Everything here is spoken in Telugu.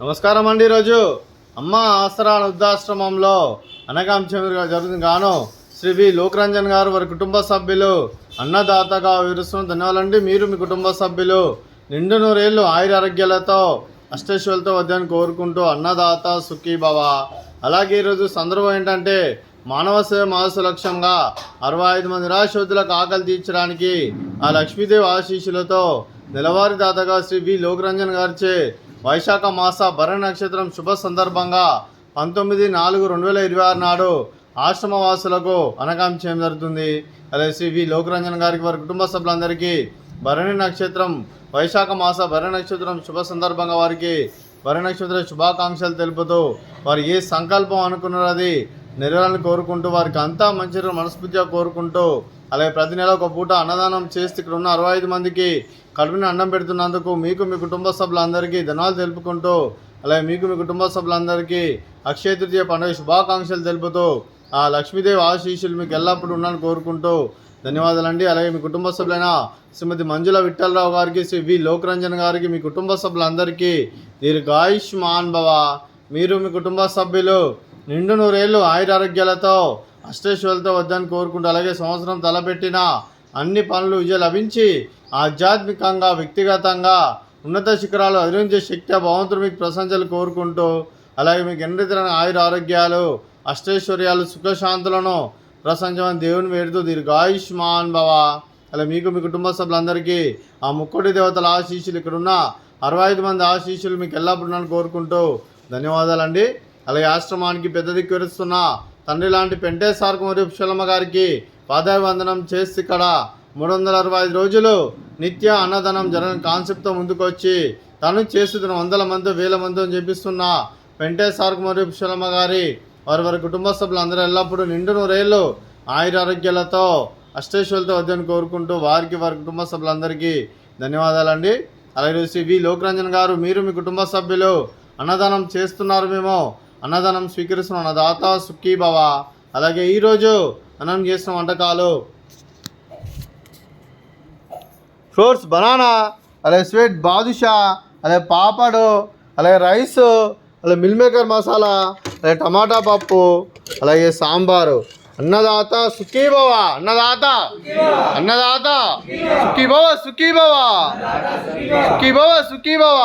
నమస్కారం అండి. ఈరోజు అమ్మ ఆసరా వృద్ధాశ్రమంలో అనకాంశంగా జరుగుతుంది గాను శ్రీ వి లోకరంజన్ గారు వారి కుటుంబ సభ్యులు అన్నదాతగా వివరిస్తున్న ధన్యవాదాలండి. మీరు మీ కుటుంబ సభ్యులు నిండు నూరేళ్ళు ఆయురారోగ్యాలతో అష్టైశ్వర్యాలతో వద్దని కోరుకుంటూ అన్నదాత సుఖీభవ. అలాగే ఈరోజు సందర్భం ఏంటంటే మానవ సేవ మానస లక్ష్యంగా 65 మంది నిరాశ్రతులకు ఆకలి తీర్చడానికి ఆ లక్ష్మీదేవి ఆశీస్సులతో నెలవారీ దాతగా శ్రీ వి లోకరంజన్ గారిచే వైశాఖ మాస భరణి నక్షత్రం శుభ సందర్భంగా 19/4/2026 నాడు ఆశ్రమవాసులకు అనకాంక్ష చేయడం జరుగుతుంది. అలాగే శ్రీ వి లోకరంజన్ గారికి వారి కుటుంబ సభ్యులందరికీ భరణి నక్షత్రం వైశాఖ మాస భరణి నక్షత్రం శుభ సందర్భంగా వారికి భరణి నక్షత్ర శుభాకాంక్షలు తెలుపుతూ వారు ఏ సంకల్పం అనుకున్నారో అది నెరవేరాలని కోరుకుంటూ వారికి అంతా మంచి మనస్ఫూర్తిగా కోరుకుంటూ అలాగే ప్రతి నెల ఒక పూట అన్నదానం చేస్తే ఇక్కడ ఉన్న 65 మందికి కడుపుని అన్నం పెడుతున్నందుకు మీకు మీ కుటుంబ సభ్యులందరికీ ధన్యవాదాలు తెలుపుకుంటూ అలాగే మీకు మీ కుటుంబ సభ్యులందరికీ అక్షయ తృతీయ పండుగ శుభాకాంక్షలు తెలుపుతూ ఆ లక్ష్మీదేవి ఆశీస్సులు మీకు ఎల్లప్పుడూ ఉండాలని కోరుకుంటూ ధన్యవాదాలండి. అలాగే మీ కుటుంబ సభ్యులైన శ్రీమతి మంజుల విఠలరావు గారికి, శ్రీ వి లోకరంజన్ గారికి, మీ కుటుంబ సభ్యులందరికీ దీర్ఘాయుష్మాన్ భవ. మీరు మీ కుటుంబ సభ్యులు నిండు నూరేళ్ళు ఆయురారోగ్యాలతో అష్టైశ్వర్యాలతో వద్దని కోరుకుంటూ అలాగే సంవత్సరం తలపెట్టిన అన్ని పనులు విజయం లభించి ఆధ్యాత్మికంగా వ్యక్తిగతంగా ఉన్నత శిఖరాలు అధిరోహించే శక్తి భగవంతుడు మీకు ప్రశంసలు కోరుకుంటూ అలాగే మీకు ఎన్నెతరమైన ఆయుర ఆరోగ్యాలు అష్టైశ్వర్యాలు సుఖశాంతులను ప్రశంసమని దేవుని వేడుతూ దీర్ఘాయుష్మాన్ భవ. అలాగే మీకు మీ కుటుంబ సభ్యులందరికీ ఆ ముక్కోటి దేవతల ఆశీస్సులు ఇక్కడున్న 65 మంది ఆశీస్సులు మీకు ఎల్లప్పుడూ కోరుకుంటూ ధన్యవాదాలండి. అలాగే ఆశ్రమానికి పెద్ద దిక్కు విరుస్తున్న తండ్రి లాంటి పెంటే సార్కు మరియు పుష్పలమ్మ గారికి పాదాభివందనం చేసి ఇక్కడ 365 రోజులు నిత్య అన్నదానం జరగని కాన్సెప్ట్తో ముందుకు వచ్చి తను చేస్తున్న 100 మంది 1000 మందితో చేపిస్తున్న పెంటే సార్కు మరియు పుష్పలమ్మ గారి వారి కుటుంబ సభ్యులు అందరూ ఎల్లప్పుడూ నిండు నూరేళ్ళు ఆయురారోగ్యాలతో అష్టైశ్వర్యాలతో వద్దని కోరుకుంటూ వారికి వారి కుటుంబ సభ్యులందరికీ ధన్యవాదాలండి. అలాగే శ్రీ వి లోకరంజన్ గారు మీరు మీ కుటుంబ సభ్యులు అన్నదానం చేస్తున్నారు, మేము అన్నదానం స్వీకరిస్తున్న అన్నదాత సుఖీభవ. అలాగే ఈరోజు అన్నం చేసిన వంటకాలు ఫ్రూట్స్ బనానా, అలాగే స్వీట్ బాదుషా, అలాగే పాపడు, అలాగే రైస్, అలాగే మిల్ మేకర్ మసాలా, అలాగే టమాటా పప్పు, అలాగే సాంబారు. అన్నదాత సుఖీభవ, అన్నదాత అన్నదాత సుఖీభవ సుఖీభవ సుఖీభవ సుఖీభవ.